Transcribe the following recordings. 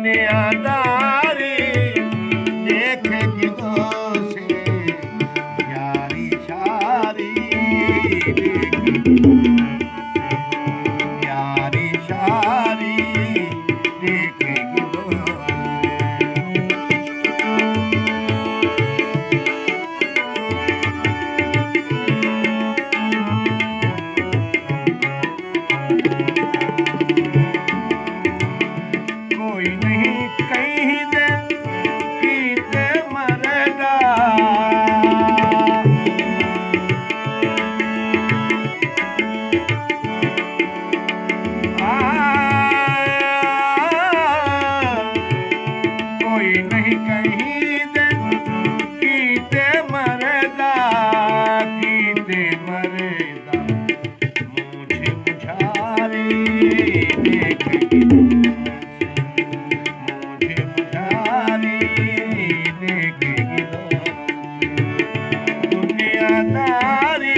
दुनियादारी देखेगी तो से यारी शारी यारी शारी देखेगी तो कोई नहीं कहीं दे पीते मरेगा कोई नहीं कहीं दे पीते मरेगा पीते मरेगा मुझे मुझारी देखेगी दुनियादारी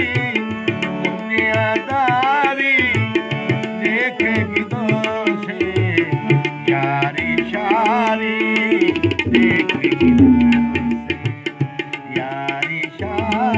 दुनियादारी देखेगी तो से यारी शारी देखेगी तो से यारी शारी